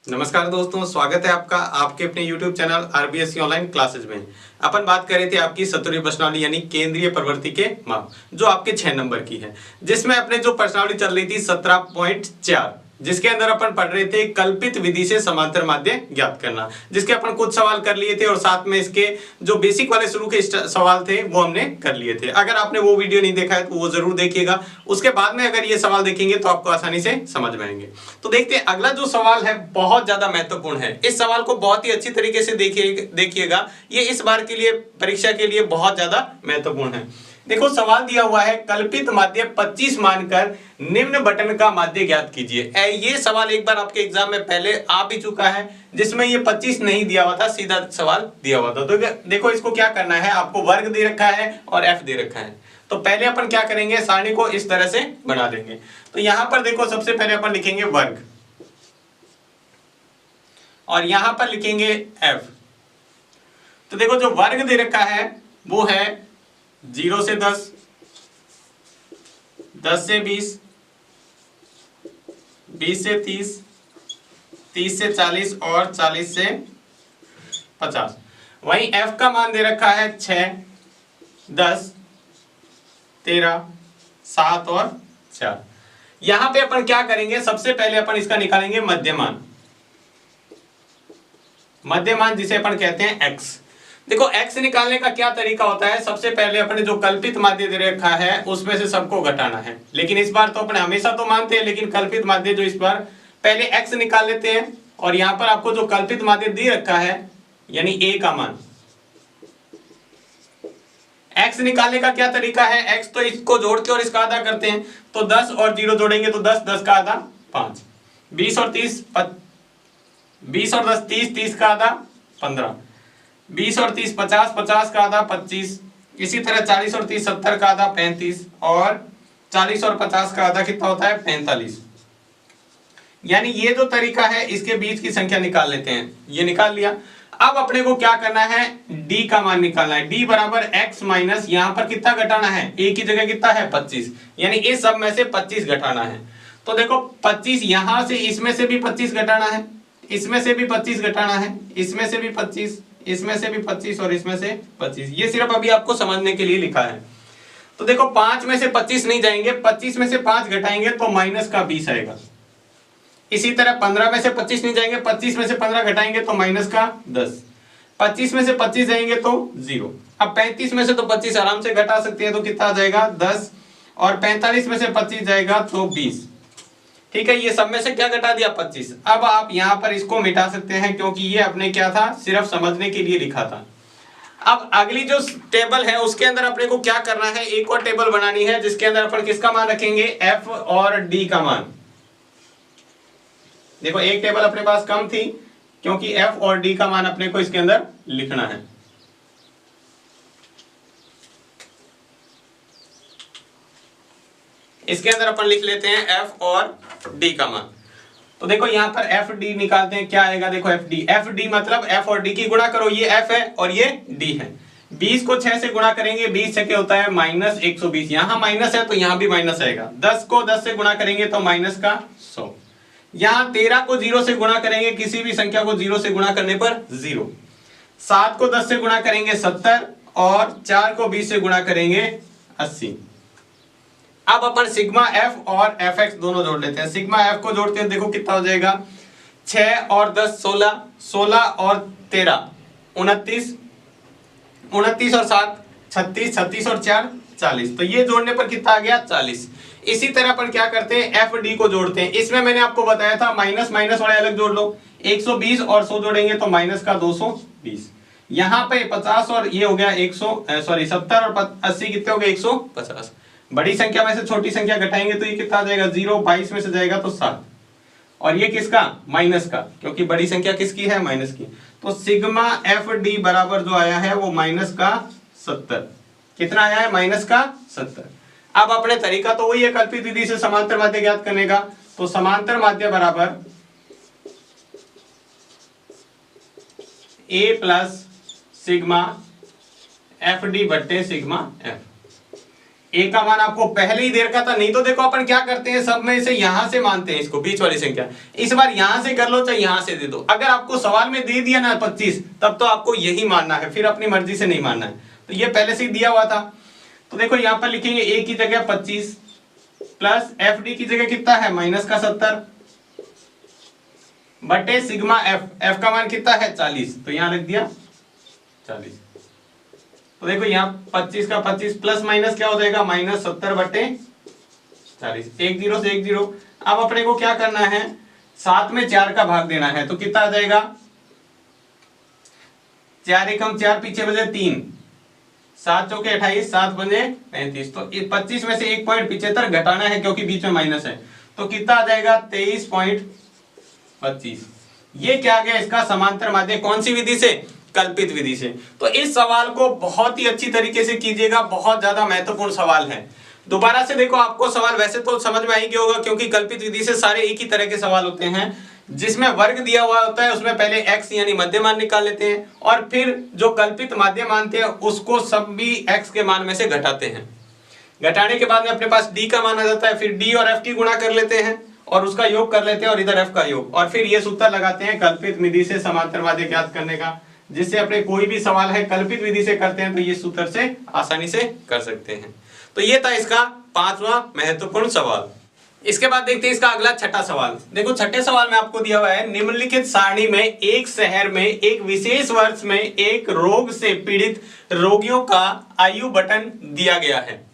नमस्कार दोस्तों, स्वागत है आपका आपके अपने YouTube channel RBSC online classes में। अपन बात कर रहे थे आपकी सतुरी प्रश्नावली यानी केंद्रीय प्रवृत्ति के माप, जो आपके 6 नंबर की है, जिसमें अपने जो प्रश्नावली चल रही थी 17.4, जिसके अंदर अपन पढ़ रहे थे कल्पित विधि से समांतर माध्य ज्ञात करना, जिसके अपन कुछ सवाल कर लिए थे और साथ में इसके जो बेसिक वाले शुरू के सवाल थे वो हमने कर लिए थे। अगर आपने वो वीडियो नहीं देखा है तो वो जरूर देखिएगा, उसके बाद में अगर ये सवाल देखेंगे तो आपको आसानी से समझ में आएंगे। तो देखते हैं अगला जो सवाल है, बहुत ज्यादा महत्वपूर्ण है। इस सवाल को बहुत ही अच्छी तरीके से देखिएगा, ये इस बार के लिए परीक्षा के लिए बहुत ज्यादा महत्वपूर्ण है। देखो सवाल दिया हुआ है, कल्पित माध्य 25 मानकर निम्न बटन का माध्य ज्ञात कीजिए। ये सवाल एक बार आपके एग्जाम में पहले आ भी चुका है, जिसमें ये 25 नहीं दिया हुआ था, सीधा सवाल दिया हुआ था। तो देखो इसको क्या करना है, आपको वर्ग दे रखा है और एफ दे रखा है। तो पहले अपन क्या करेंगे, सारणी को इस तरह से बना देंगे। तो यहां पर देखो सबसे पहले अपन लिखेंगे वर्ग और यहां पर लिखेंगे एफ। तो देखो जो वर्ग दे रखा है वो है 0 से 10, 10 से 20, 20 से 30, 30 से 40 और 40 से 50। वहीं f का मान दे रखा है 6, 10, 13, 7 और 4। यहां पे अपन क्या करेंगे, सबसे पहले अपन इसका निकालेंगे मध्यमान, मध्यमान जिसे अपन कहते हैं x। देखो x निकालने का क्या तरीका होता है, सबसे पहले अपने जो कल्पित माध्य दे रखा है उसमें से सबको घटाना है। लेकिन इस बार तो अपने हमेशा तो मानते हैं, लेकिन कल्पित माध्य जो इस बार पहले x निकाल लेते हैं और यहां पर आपको जो कल्पित माध्य दे रखा है यानी a का मान, x निकालने का क्या तरीका है, x तो इसको जोड़ के और इसका आधा करते हैं। तो 10 और 0 जोड़ेंगे तो 10, 10 का आधा 5, 20 और 30, 20 और 10 30, 30 का आधा 15, 20 और 30 50, 50 का आधा 25, इसी तरह 40 और 30 70 का आधा 35 और 40 और 50 का आधा कितना होता है 45। यानी ये जो तरीका है इसके बीच की संख्या निकाल लेते हैं, ये निकाल लिया। अब अपने को क्या करना है, d का मान निकालना है। d बराबर x माइनस यहां पर कितना घटाना है, a की जगह कितना है 25, यानी इस सब में से 25 घटाना है। तो देखो 25 यहां से इसमें से भी 25 घटाना है, इसमें से भी 25 घटाना है, इसमें से भी 25, इसमें से भी 25 और इसमें से 25। ये सिर्फ अभी आपको समझने के लिए लिखा है। तो देखो 5 में से 25 नहीं जाएंगे, 25 में से 5 घटाएंगे तो माइनस का 20 आएगा। इसी तरह 15 में से 25 नहीं जाएंगे, 25 में से 15 घटाएंगे तो माइनस का 10, 25 में से 25 जाएंगे तो 0। अब 35 में से तो 25 आराम से घटा सकते हैं, तो कितना आ जाएगा 10 और 45 में से 25 जाएगा तो 20। ठीक है, ये सब में से क्या घटा दिया 25। अब आप यहां पर इसको मिटा सकते हैं, क्योंकि ये अपने क्या था, सिर्फ समझने के लिए लिखा था। अब अगली जो टेबल है उसके अंदर अपने को क्या करना है, एक और टेबल बनानी है जिसके अंदर अपन किसका मान रखेंगे, f और d का मान। देखो एक टेबल अपने पास कम थी, क्योंकि f और d का मान अपने को इसके अंदर लिखना है। इसके अंदर अपन लिख लेते हैं f और d का मान। तो देखो यहां पर f d निकालते हैं, क्या आएगा, देखो f d मतलब f और d की गुणा करो, ये f है और ये d है। 20 को 6 से गुणा करेंगे, 20 से क्या होता है माइनस 120, यहां माइनस है तो यहां भी माइनस आएगा। 10 को 10 से गुणा करेंगे तो माइनस का 100। यहां 13 को 0 से गुणा करेंगे, किसी भी संख्या को 0 से गुणा करने पर 0। 7 को 10 से गुणा करेंगे 70 और 4 को 20 से गुणा करेंगे 80। अब अपन सिग्मा f और fx दोनों जोड़ लेते हैं। सिग्मा f को जोड़ते हैं, देखो कितना हो जाएगा, 6 और 10 16, 16 और 13 29, 29 और 7 36, 36 और 4 40। तो ये जोड़ने पर कितना आ गया 40। इसी तरह अपन क्या करते हैं, एफ डी को जोड़ते हैं। इसमें मैंने आपको बताया था माइनस माइनस वाले अलग जोड़ लो, 120 और 100 जोड़ेंगे तो माइनस का 220। यहाँ पे 50 और ये हो गया 70 और 80 कितने हो गए 150। बड़ी संख्या में से छोटी संख्या घटाएंगे तो ये कितना आ जाएगा 0, 22 में से जाएगा तो 7 और ये किसका माइनस का, क्योंकि बड़ी संख्या किसकी है माइनस की। तो सिग्मा एफ डी बराबर जो आया है वो माइनस का 70। कितना आया है माइनस का 70। अब अपने तरीका तो वही है कल्पित विधि से समांतर माध्य ज्ञात करने का। तो समांतर माध्य बराबर a plus sigma F D बट्टे सिग्मा एफ। ए का मान आपको पहले ही दे रखा था। नहीं तो देखो अपन क्या करते हैं, सब में से यहां से मानते हैं इसको, बीच वाली संख्या। इस बार यहां से कर लो चाहे यहां से दे दो। अगर आपको सवाल में दे दिया ना 25, तब तो आपको यही मानना है, फिर अपनी मर्जी से नहीं मानना है। तो ये पहले से ही दिया हुआ था। तो देखो यहां पर लिखेंगे ए की जगह 25 प्लस एफ डी की जगह कितना है माइनस का 70 बटे सिग्मा एफ, एफ का मान कितना है 40, तो यहां लिख दिया 40। तो देखो यहाँ 25 का 25 प्लस माइनस क्या हो जाएगा माइनस 70 बटे 40, एक जीरो से एक जीरो। अब अपने को क्या करना है, 7 में 4 का भाग देना है। तो कितना आ जाएगा 4 एकम 4 पीछे बजे 3, 7 चौके 28, 7 बजे 35। तो 25 में से 1.75 घटाना है क्योंकि बीच में माइनस है। तो कितना आ जाएगा 23.25। ये क्या आ गया इसका समांतर माध्य, कौन सी विधि से, कल्पित विधि से। तो इस सवाल को बहुत ही अच्छी तरीके से कीजिएगा, बहुत ज्यादा महत्वपूर्ण सवाल है। दोबारा से देखो, आपको सवाल वैसे तो समझ में आएंगे होगा क्योंकि कल्पित विधि से सारे एक ही तरह के सवाल होते हैं, जिसमें वर्ग दिया हुआ होता है उसमें पहले x यानी मध्य मान निकाल लेते हैं और फिर जो कल्पित माध्य मानते हैं उसको सब भी x के मान में से घटाते हैं। घटाने के बाद में अपने पास d का मान आ जाता है, फिर d और f की गुणा कर लेते हैं और उसका योग कर लेते हैं और इधर f का योग, और फिर ये सूत्र लगाते हैं कल्पित विधि से समांतर माध्य ज्ञात करने का, जिससे अपने कोई भी सवाल है कल्पित विधि से करते हैं तो ये सूत्र से आसानी से कर सकते हैं। तो ये था इसका 5वां महत्वपूर्ण सवाल। इसके बाद देखते हैं इसका अगला छठा सवाल। देखो छठे सवाल में आपको दिया हुआ है, निम्नलिखित सारणी में एक शहर में एक विशेष वर्ष में एक रोग से पीड़ित रोगियों का आयु बटन दिया गया है,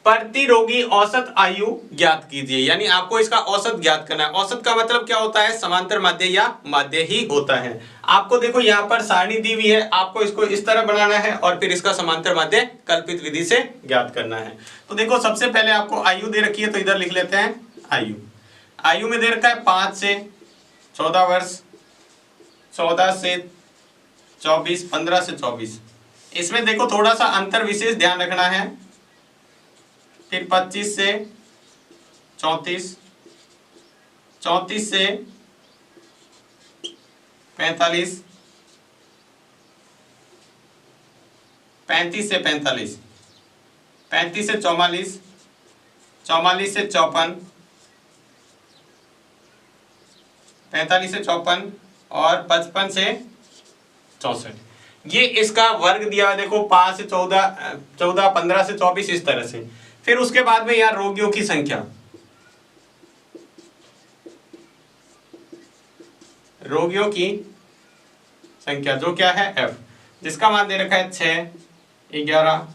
प्रति रोगी औसत आयु ज्ञात कीजिए। यानी आपको इसका औसत ज्ञात करना है। औसत का मतलब क्या होता है, समांतर माध्य या माध्य ही होता है। आपको देखो यहाँ पर सारणी दी हुई है, आपको इसको इस तरह बनाना है और फिर इसका समांतर माध्य कल्पित विधि से ज्ञात करना है। तो देखो सबसे पहले आपको आयु दे रखी है, तो इधर लिख लेते हैं आयु। आयु में दे रखा है 5 से 14 वर्ष, 14 से 24, 15 से 24। इसमें देखो थोड़ा सा अंतर विशेष ध्यान रखना है। फिर 25 से 34, 34 से 45, 35 से 45, 35 से 44, 44 से 54, 45 से 54 और 55 से 64। ये इसका वर्ग दिया हुआ देखो 5 से 14, 14, 15 से 24 इस तरह से। फिर उसके बाद में यार रोगियों की संख्या, रोगियों की संख्या जो क्या है f, जिसका मान दे रखा है 6, 11,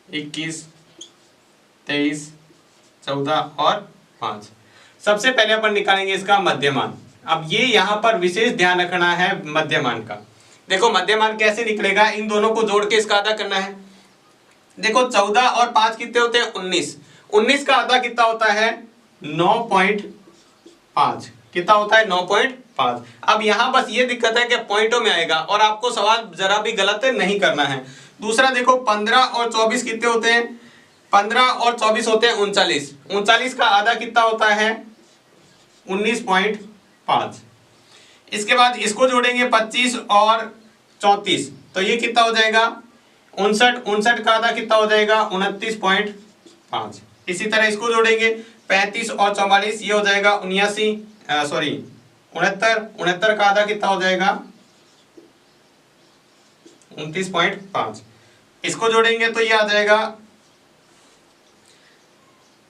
21, 23, 14 और 5। सबसे पहले अपन निकालेंगे इसका मध्यमान। अब ये यहाँ पर विशेष ध्यान रखना है मध्यमान का। देखो मध्यमान कैसे निकलेगा, इन दोनों को जोड़ के इसका आधा करना है। देखो 14 और 5 कितने होते हैं 19, 19 का आधा कितना होता है 9.5, कितना होता है 9.5। अब यहाँ बस ये दिक्कत है कि पॉइंटों में आएगा और आपको सवाल जरा भी गलत नहीं करना है। दूसरा देखो 15 और 24 कितने होते हैं, 15 और 24 होते हैं 39, 39 का आधा कितना होता है 19.5। इसके बाद इसको जोड़ेंगे 25 और 34, तो ये कितना हो जाएगा 59, 59 का आधा कितना हो जाएगा 29.5। इसी तरह इसको जोड़ेंगे 35 और 44, ये हो जाएगा 69, 69 का आधा कितना हो जाएगा 29.5। इसको जोड़ेंगे तो ये आ जाएगा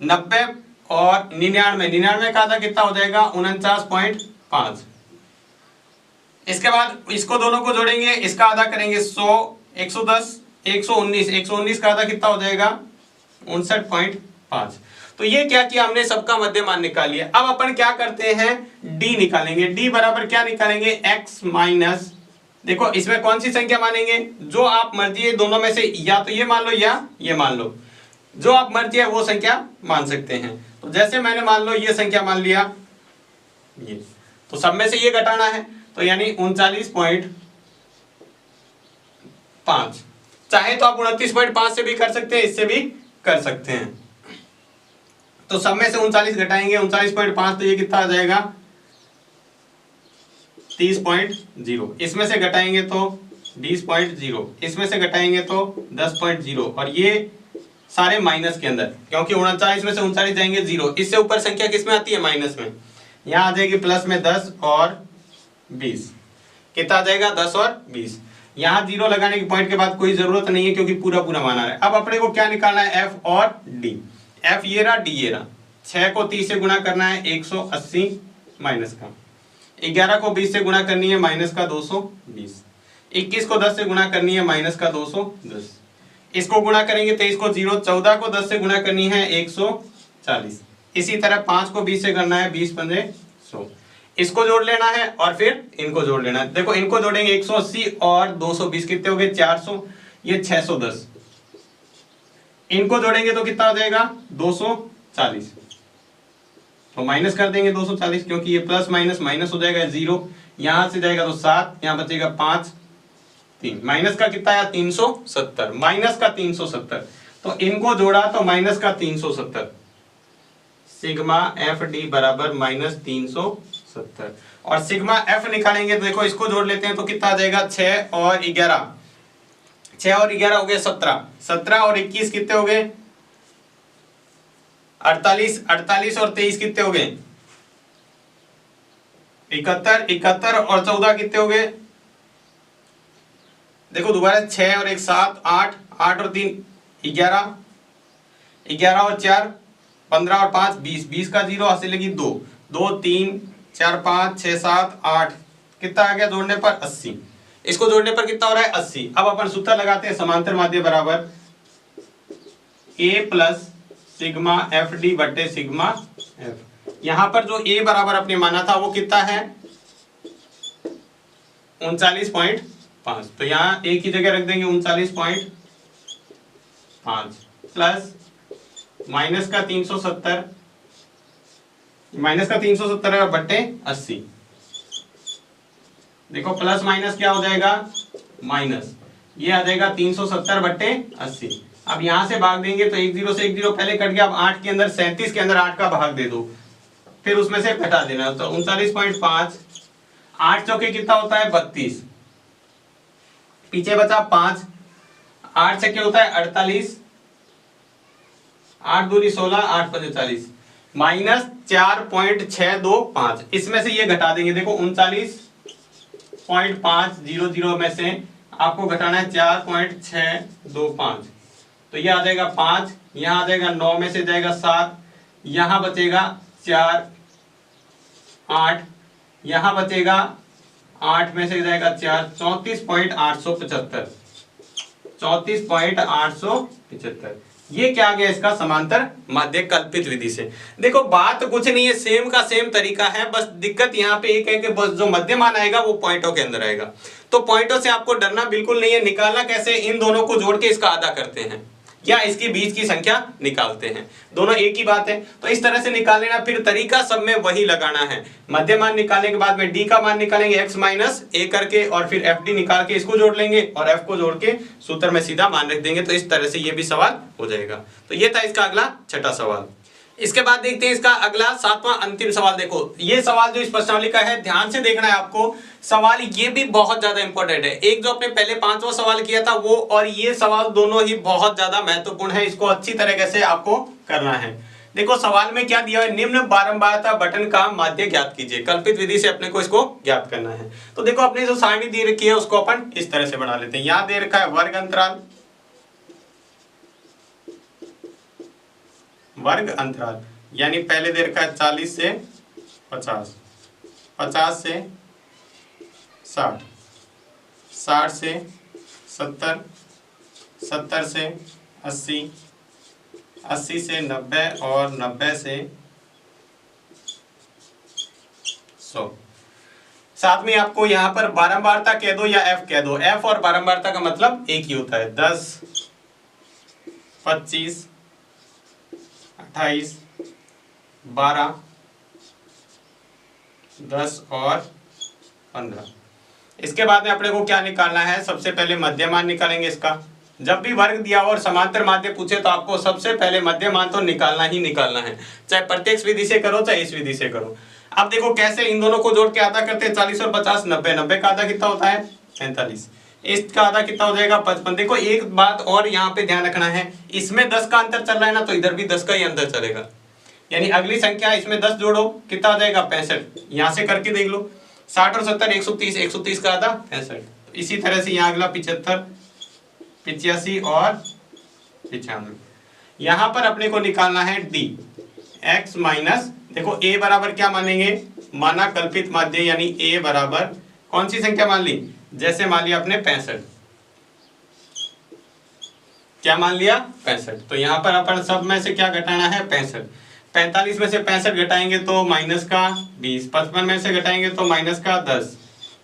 90 और 99, 99 का आधा कितना हो जाएगा 49.5। इसके बाद इसको दोनों को जोड़ेंगे, इसका आधा करेंगे 100, 110, 119, 119 का आधा कितना हो जाएगा 59.5। तो ये क्या किया हमने, सबका मध्यमान निकाल लिया। अब अपन क्या करते हैं d निकालेंगे। d बराबर क्या निकालेंगे x माइनस, देखो इसमें कौन सी संख्या मानेंगे, जो आप मर्जी है दोनों में से, या तो ये मान लो या ये मान लो, जो आप मर्जी है वो संख्या मान सकते हैं। तो जैसे मैंने मान लो ये संख्या मान लिया, ये तो सब में से ये घटाना है, तो यानी 39.5। चाहे तो आप 29.5 से भी कर सकते हैं, इससे भी कर सकते हैं। तो सब में से 39 घटाएंगे, 39.5, तो ये कितना आ जाएगा 30.0। इसमें से घटाएंगे तो 20.0, इसमें से घटाएंगे तो 10.0 और ये सारे माइनस के अंदर, क्योंकि 39 में से 39 जाएंगे 0। इससे ऊपर संख्या किस में आती है? माइनस में। यहाँ आ जाएगी प्लस में 10 और 20। कितना आ जाएगा? 10 और 20। यहाँ 0 लगाने की पॉइंट के बाद कोई जरूरत नहीं है, क्योंकि पूरा पूरा माना है। अब अपने को क्या निकालना है? एफ और डी। एफ ये रहा, डी ये रहा। 6 को 30 से गुणा करना है 180 माइनस का, 11 को 20 से गुणा करनी है माइनस का 220, 21 को 10 से गुणा करनी है माइनस का 210, इसको गुणा करेंगे 23 को 0, 14 को 10 से गुणा करनी है 140, इसी तरह 5 को 20 से करना है 20 15 100। इसको जोड़ लेना है और फिर इनको जोड़ लेना है। देखो इनको जोड़ेंगे 180 और 220 कितने हो गए? 400, ये 610। इनको जोड़ेंगे तो कितना हो जाएगा? 240। तो माइनस कर देंगे 240, क्योंकि ये प्लस माइनस माइनस हो जाएगा 0, यहां से जाएगा तो 7, यहां बचेगा 5 3। माइनस का कितना आया? 370। माइनस का 370, तो इनको जोड़ा तो माइनस का 370। सिग्मा एफ डी बराबर माइनस 370। और सिग्मा एफ निकालेंगे तो देखो इसको जोड़ लेते हैं तो कितना आ जाएगा? 6 और 11, 6 और 11 हो गए 17, 17 और 21 कितने हो गए? 48, 48 और 23 कितने हो गए? 71, 71 और 14 कितने हो गए? देखो दोबारा 6 और 1 7, 8, 8 और 3 11, 11 और 4 15 और 5 20, 20 का 0 हासिलेगी 2, 2 3 4 5 6 7 8, कितना आ गया जोड़ने पर? 80। इसको जोड़ने पर कितना हो रहा है? 80। अब अपन सूत्र लगाते हैं समांतर माध्य बराबर a plus sigma F D बटे सिग्मा एफ। यहां पर जो a बराबर अपने माना था वो कितना है? 39.5। तो यहाँ a की जगह रख देंगे 39.5 प्लस माइनस का 370, माइनस का 370 बटे 80। देखो प्लस माइनस क्या हो जाएगा? माइनस, ये आ जाएगा 370 बटे 80। अब यहां से भाग देंगे तो 1 0 से 1 0 पहले कट गया। अब 8 के अंदर 37 के अंदर 8 का भाग दे दो, फिर उसमें से घटा देना। तो 39.5, 8 चौके कितना होता है? 32, पीछे बचा 5, 8 छक्के होता है 48, 8 दूनी 16, 8 पंजे 40, माइनस 4.625। इसमें से ये घटा देंगे। देखो 39.500 में से आपको घटाना है 4.625, तो ये आ जाएगा 5, यहाँ आ जाएगा 9 में से जाएगा 7, यहाँ बचेगा 4 8, यहाँ बचेगा 8 में से जाएगा 4, 34.875, 34.875। ये क्या आ गया? इसका समांतर माध्य कल्पित विधि से। देखो बात कुछ नहीं है, सेम का सेम तरीका है, बस दिक्कत यहाँ पे एक है कि बस जो मध्यमान आएगा वो पॉइंटों के अंदर आएगा। तो पॉइंटों से आपको डरना बिल्कुल नहीं है। निकालना कैसे? इन दोनों को जोड़ के इसका आधा करते हैं या इसके बीच की संख्या निकालते हैं, दोनों एक ही बात है। तो इस तरह से निकाल लेना, फिर तरीका सब में वही लगाना है। मध्य मान निकालने के बाद में डी का मान निकालेंगे x माइनस a करके, और फिर एफ डी निकाल के इसको जोड़ लेंगे और f को जोड़ के सूत्र में सीधा मान रख देंगे। तो इस तरह से ये भी सवाल हो जाएगा। तो ये था इसका अगला छठा सवाल। इसके बाद देखते हैं इसका अगला सातवां अंतिम सवाल। देखो ये सवाल जो इस प्रश्नावली का है, ध्यान से देखना है आपको। सवाल ये भी बहुत ज्यादा इंपॉर्टेंट है। एक जो अपने पहले 5वां सवाल किया था वो और ये सवाल दोनों ही बहुत ज्यादा महत्वपूर्ण है। इसको अच्छी तरीके से आपको करना है। देखो सवाल में क्या दिया है? निम्न बारंबारता बटन का माध्य ज्ञात कीजिए। कल्पित विधि से अपने को इसको ज्ञात करना है। तो देखो अपने जो सारणी दे रखी है उसको अपन इस तरह से बना लेते हैं। यहाँ दे रखा है वर्ग अंतराल, वर्ग अंतराल यानी पहले दे रखा है 40 से 50, 50 से 60, 60 से 70, 70 से 80, 80 से 90 और 90 से 100। साथ में आपको यहाँ पर बारंबारता कह दो या एफ कह दो। एफ और बारंबारता का मतलब एक ही होता है। 10, 25, 28, 12, 10 और 15। इसके बाद में अपने को क्या निकालना है? सबसे पहले मध्यमान निकालेंगे इसका। जब भी वर्ग दिया हो और समांतर माध्य पूछे तो आपको सबसे पहले मध्यमान तो निकालना ही निकालना है, चाहे प्रत्यक्ष विधि से करो चाहे इस विधि से करो। अब देखो कैसे इन दोनों को जोड़ के आधा करते हैं। 40 और 50 90, 90 का आधा कितना होता है? 45। इसका आधा कितना हो जाएगा 55। देखो एक बात और यहाँ पे ध्यान रखना है, इसमें 10 का अंतर चल रहा है ना, तो इधर भी 10 का ही अंतर चलेगा। यानी अगली संख्या इसमें 10 जोड़ो कितना हो जाएगा 65। यहाँ से करके देख लो 60 और 70 130, 130 का आधा 65। इसी तरह से यहाँ अगला 75, 85 और 95। यहाँ पर अपने को निकालना है डी x माइनस, देखो a बराबर क्या मानेंगे, माना कल्पित माध्य, यानी a बराबर कौन सी संख्या मान ली, जैसे मान लिया आपने 65, क्या मान लिया 65। तो यहाँ पर अपन सब में से क्या घटाना है 65। 45 में से 65 घटाएंगे तो माइनस का 20, 55 में से घटाएंगे तो माइनस का 10,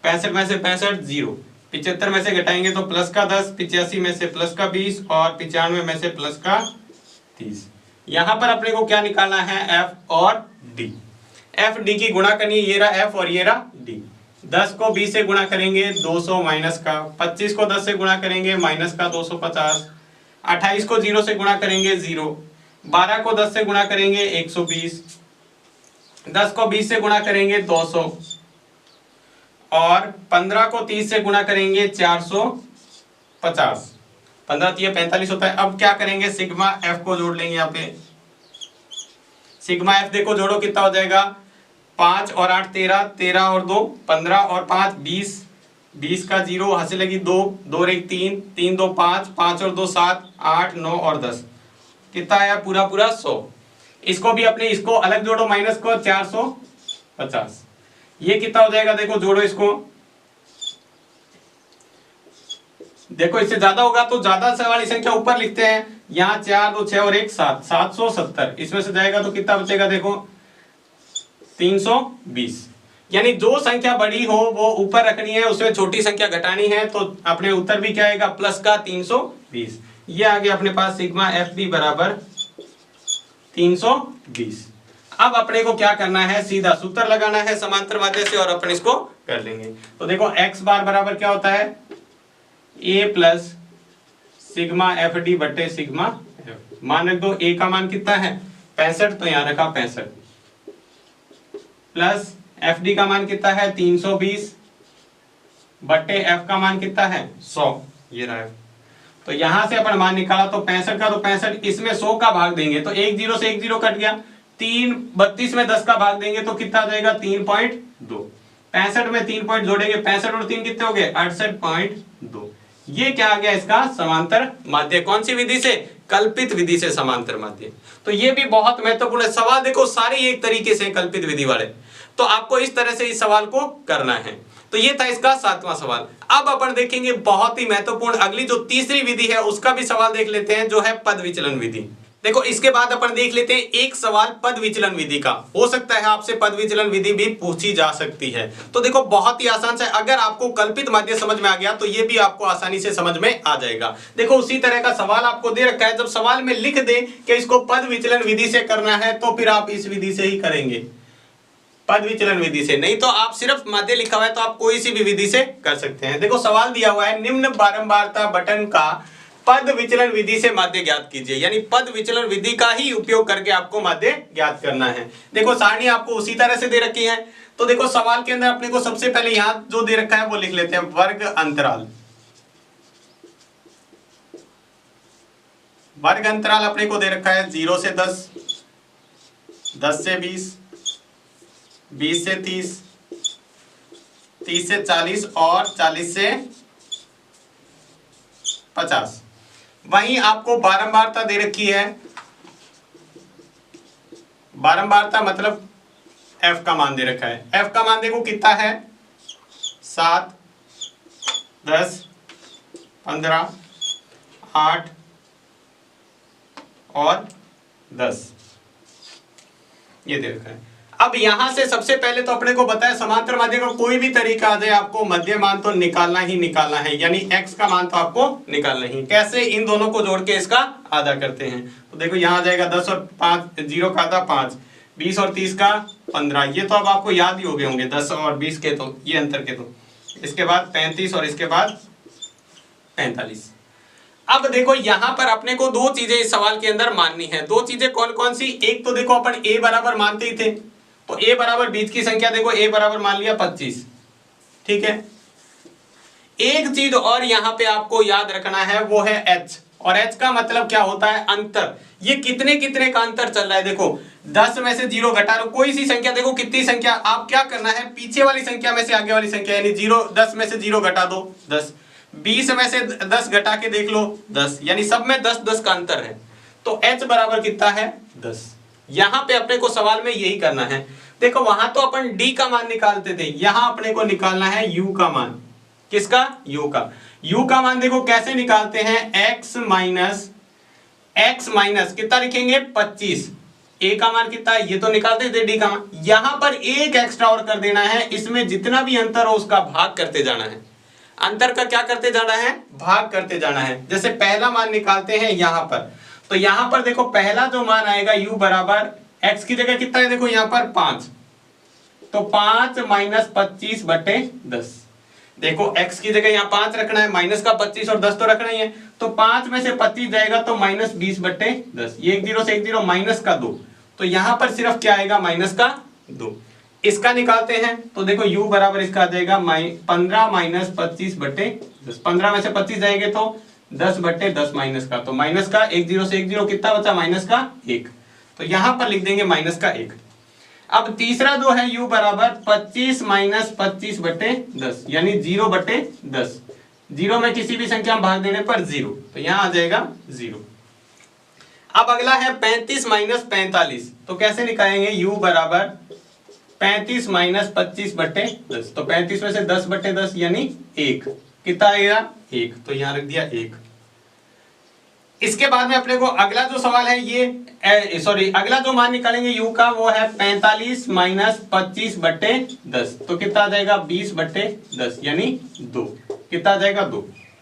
65 में से 65 0, 75 में से घटाएंगे तो प्लस का 10, 85 में से प्लस का 20 और 95 में से प्लस का 30। यहाँ पर अपने को क्या निकालना है f और d। f d की गुणा करनी है, ये रहा f और ये रहा d। 10 को 20 से गुणा करेंगे 200 माइनस का, 25 को 10 से गुणा करेंगे माइनस का 250, 28 को 0 से गुणा करेंगे 0, 12 को 10 से गुणा करेंगे 120, 10 को 20 से गुणा करेंगे 200 और 15 को 30 से गुणा करेंगे 450। 15 3 45 होता है। अब क्या करेंगे, सिग्मा एफ को जोड़ लेंगे। यहाँ पे सिग्मा एफ देखो जोड़ो कितना हो जाएगा, 5 और 8 13, 13 और 2 15 और 5 20, 20 का 0 हंसे लगी 2, 2 और 1 3, 3 2 5, 5 और 2 7, 8 9 और 10, कितना आया पूरा पूरा 100। इसको भी अपने इसको अलग जोड़ो, माइनस को 450। ये कितना हो जाएगा, देखो जोड़ो इसको, देखो इससे ज्यादा होगा तो ज्यादा से वाली संख्या ऊपर लिखते हैं। यहाँ 4 2 6 और 1 7, 770। इसमें से जाएगा तो कितना बचेगा, देखो 320। यानी जो संख्या बड़ी हो वो ऊपर रखनी है, उसमें छोटी संख्या घटानी है, तो अपने उत्तर भी क्या आएगा प्लस का 320। ये आ गया अपने पास सिग्मा एफ बी बराबर 320। अब अपने को क्या करना है, सीधा सूत्र लगाना है समांतर माध्य से और अपन इसको कर लेंगे। तो देखो x बार बराबर क्या होता है, a plus sigma F D बटे सिग्मा एफ। मान रख दो a का मान कितना है 65, तो यहां रखा 65, प्लस एफ डी का मान कितना है 320 बटे f का मान कितना है 100, ये रहा। तो यहां से अपन मान निकाला तो 65 का, तो 65 इसमें 100 का भाग देंगे तो 1 0 से 1 0 कट गया, 32 में 10 का भाग देंगे तो कितना आ जाएगा 3.2। 65 में 3 पॉइंट जोड़ेंगे, 65 और 3 कितने हो गए 68.2। ये क्या आ गया इसका समांतर माध्य। कौन सी विधि से, कल्पित विधि से समांतर माध्य। तो ये भी बहुत महत्वपूर्ण है। सवाल देखो सारे एक तरीके से कल्पित विधि वाले, तो आपको इस तरह से इस सवाल को करना है। तो ये था इसका 7वां सवाल। अब अपन देखेंगे बहुत ही महत्वपूर्ण अगली जो तीसरी विधि है उसका भी सवाल देख लेते हैं, जो है पद विचलन विधि। देखो इसके बाद अपन देख लेते हैं एक सवाल पद विचलन विधि का। हो सकता है आपसे पद विचलन विधि भी पूछी जा सकती है। तो देखो बहुत ही आसान है, अगर आपको कल्पित माध्य समझ में आ गया तो ये भी आपको आसानी से समझ में आ जाएगा। देखो उसी तरह का सवाल आपको दे रखा है, जब सवाल में लिख दे कि इसको पद विचलन विधि से करना है तो फिर आप इस विधि से ही करेंगे, पद विचलन विधि से। नहीं तो आप सिर्फ माध्य लिखा हुआ है तो आप कोई सी भी विधि से कर सकते हैं। देखो सवाल दिया हुआ है, निम्न बारंबारता बटन का पद विचलन विधि से माध्य ज्ञात कीजिए। यानी पद विचलन विधि का ही उपयोग करके आपको माध्य ज्ञात करना है। देखो सारणी आपको उसी तरह से दे रखी है। तो देखो सवाल के अंदर अपने को सबसे पहले यहां जो दे रखा है वो लिख लेते हैं, वर्ग अंतराल। वर्ग अंतराल अपने को दे रखा है 0 से 10, 10 से 20, 20 से 30, 30 से 40 और 40 से 50। वहीं आपको बारंबारता दे रखी है। बारंबारता मतलब f का मान दे रखा है। f का मान देखो कितना है 7, 10, 15, 8 और 10, ये दे रखा है। अब यहां से सबसे पहले तो अपने को बताया समांतर माध्य का कोई भी तरीका आ जाए आपको मध्य मान तो निकालना ही निकालना है। यानी x का मान तो आपको निकालना ही। कैसे, इन दोनों को जोड़ के इसका आधा करते हैं। तो देखो यहां आ जाएगा 10 और 5, 0 का आधा 5, 20 और 30 का 15। ये तो अब आपको याद ही हो गए होंगे 10 और 20 के, तो ये अंतर के। तो इसके बाद 35 और इसके बाद 45। अब देखो यहां पर अपने को दो चीजें इस सवाल के अंदर माननी है। दो चीजें कौन कौन सी, एक तो देखो अपन a बराबर मानते ही थे, तो a बराबर बीच की संख्या देखो a बराबर मान लिया 25, ठीक है। एक चीज और यहाँ पे आपको याद रखना है, वो है h, और h का मतलब क्या होता है, अंतर। ये कितने कितने का अंतर चल रहा है, देखो 10 में से 0 घटा लो, कोई सी संख्या, देखो कितनी संख्या, आप क्या करना है, पीछे वाली संख्या में से आगे वाली संख्या, यानी 0, 10 में से 0 घटा दो 10, 20 में से 10 घटा के देख लो 10, यानी सब में 10 10 का अंतर है। तो h बराबर कितना है, 10। यहां पे अपने को सवाल में यही करना है। देखो वहां तो अपन d का मान निकालते थे, यहां अपने को निकालना है u का मान। किसका, u का। u का मान देखो कैसे निकालते हैं, x माइनस कितना लिखेंगे, 25। a का मान कितना है, ये तो निकालते थे d का मान, यहां पर एक एक्स्ट्रा और कर देना है, इसमें जितना भी अंतर हो उसका भाग करते जाना है। अंतर का क्या करते जाना है, भाग करते जाना है। जैसे पहला मान निकालते हैं यहां पर, तो यहां पर देखो पहला जो मान आएगा u बराबर x की जगह कितना है, देखो यहां पर 5, तो 5 माइनस 25 बटे 10। देखो x की जगह यहाँ 5 रखना है, माइनस का 25 और 10 तो रखना ही है, तो 5 में से 25 जाएगा तो माइनस 20 बटे 10, ये 1 0 से 1 0 माइनस का 2, तो यहां पर सिर्फ क्या आएगा, माइनस का 2। इसका निकालते हैं तो देखो u बराबर इसका आ जाएगा 15 माइनस 25 बटे 10, 15 में से 25 जाएंगे तो 10 बटे 10 माइनस का, तो माइनस का 1 0 से 1 0 कितना बचा, माइनस का 1, तो यहां पर लिख देंगे माइनस का 1। अब तीसरा जो है u बराबर 25 माइनस 25 बटे 10, यानी 0 बटे 10, 0 में किसी भी संख्या में भाग देने पर 0, तो यहां आ जाएगा 0। अब अगला है 35 माइनस 45, तो कैसे निकालेंगे, u बराबर 35 माइनस 25 बटे 10, तो 35 में से 10 बटे 10 यानी 1, कितना आएगा 1, तो यहां रख दिया 1। इसके बाद में अपने को अगला जो सवाल है ये अगला जो मान निकालेंगे u का, वो है 45 माइनस 25 बटे 10, तो कितना आ जाएगा 20 बटे 10 यानी 2, कितना आ जाएगा 2।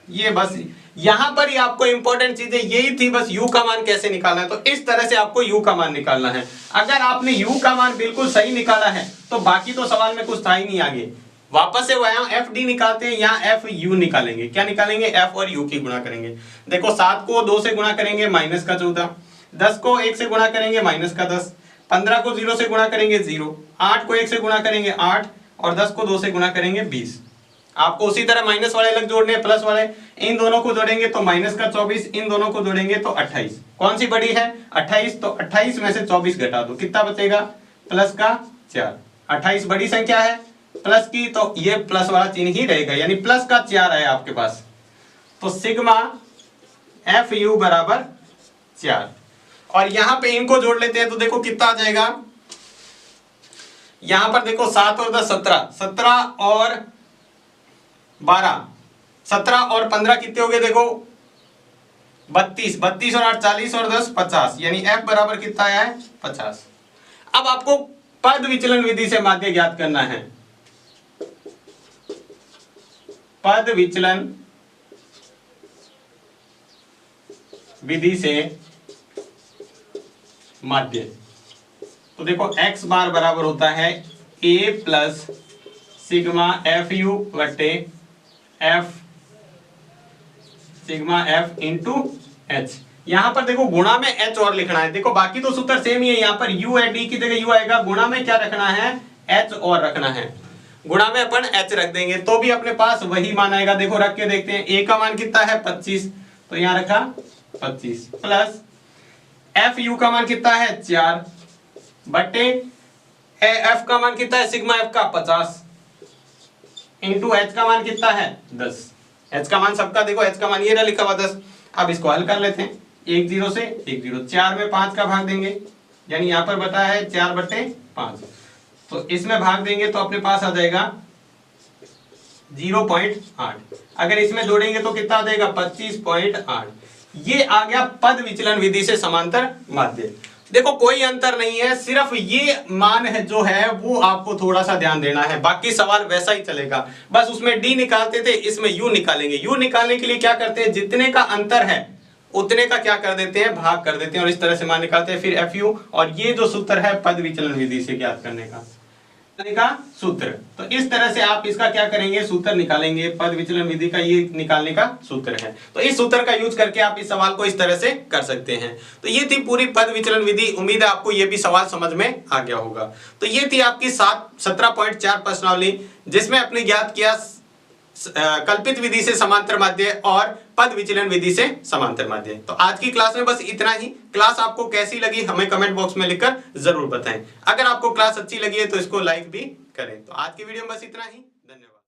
ये बस यहां पर ही आपको इंपॉर्टेंट चीजें यही थी, बस u का मान कैसे निकालना है, तो इस तरह से आपको u का मान निकालना है। अगर आपने u का मान बिल्कुल सही निकाला है तो बाकी तो सवाल में कुछ था ही नहीं आगे। वापस से वहां एफ डी निकालते हैं, यहाँ एफ यू निकालेंगे। क्या निकालेंगे, एफ और यू की गुणा करेंगे। देखो 7 को 2 से गुणा करेंगे माइनस का 14, 10 को 1 से गुणा करेंगे माइनस का 10, 15 को 0 से गुणा करेंगे 0, 8 को 1 से गुणा करेंगे 8 और 10 को 2 से गुणा करेंगे 20। आपको उसी तरह माइनस वाले अलग जोड़ने, प्लस वाले, इन दोनों को जोड़ेंगे तो माइनस का 24, इन दोनों को जोड़ेंगे तो 28। कौन सी बड़ी है, 28, तो 28 में से 24 घटा दो, कितना बचेगा, प्लस का 4। 28 बड़ी संख्या है प्लस की, तो ये प्लस वाला चिन्ह ही रहेगा, यानी प्लस का 4 है आपके पास, तो सिग्मा एफ यू बराबर 4। और यहां पे इनको जोड़ लेते हैं तो देखो कितना आ जाएगा, यहां पर देखो 7 और 10 17, 17 और 12, 17 और 15 कितने हो गए, देखो 32, 32 और 8 40 और 10 50, यानी एफ बराबर कितना आया है 50। अब आपको पद विचलन विधि से माध्य ज्ञात करना है। पद विचलन विधि से माध्य, तो देखो x बार बराबर होता है a plus sigma F U बटे F sigma F into H. यहां पर देखो गुणा में h और लिखना है, देखो बाकी तो सूत्र सेम ही है, यहां पर u है, d की जगह u आएगा, गुणा में क्या रखना है, h और रखना है, गुणा में अपन h रख देंगे तो भी अपने पास वही मान आएगा। देखो रख के देखते हैं, a का मान कितना है 25, तो यहां रखा 25 प्लस एफ यू का मान कितना है 4 बटे एफ का मान कितना है सिग्मा एफ का 50 इंटू एच का मान कितना है 10। एच का मान सबका देखो, एच का मान ये रहा लिखा हुआ 10। अब इसको हल कर लेते हैं, 1 0 से 1 0, 4 में 5 का भाग देंगे, यानी यहां पर बताया है 4 बटे 5, तो इसमें भाग देंगे तो अपने पास आ जाएगा 0.8। अगर इसमें जोड़ेंगे तो कितना आ जाएगा 25.8। ये आ गया पद विचलन विधि से समांतर माध्य। देखो कोई अंतर नहीं है, सिर्फ ये मान है जो है वो आपको थोड़ा सा ध्यान देना है, बाकी सवाल वैसा ही चलेगा। बस उसमें डी निकालते थे, इसमें यू निकालेंगे। यू निकालने के लिए क्या करते हैं, जितने का अंतर है उतने का क्या कर देते हैं, भाग कर देते हैं, और इस तरह से मान निकालते हैं। फिर एफ यू, और ये जो सूत्र है पद विचलन विधि से ज्ञात करने का सूत्र, तो इस तरह से आप इसका क्या करेंगे, सूत्र निकालेंगे। पद विचलन विधि का ये निकालने का सूत्र है, तो इस सूत्र का यूज करके आप इस सवाल को इस तरह से कर सकते हैं। तो ये थी पूरी पद विचलन विधि। उम्मीद है आपको ये भी सवाल समझ में आ गया होगा। तो ये थी आपकी 17.4 प्रश्नावली, जिसमें आपने ज्ञात किया कल्पित विधि से समांतर माध्य और पद विचलन विधि से समांतर माध्य। तो आज की क्लास में बस इतना ही। क्लास आपको कैसी लगी हमें कमेंट बॉक्स में लिखकर जरूर बताएं। अगर आपको क्लास अच्छी लगी है तो इसको लाइक भी करें। तो आज की वीडियो में बस इतना ही।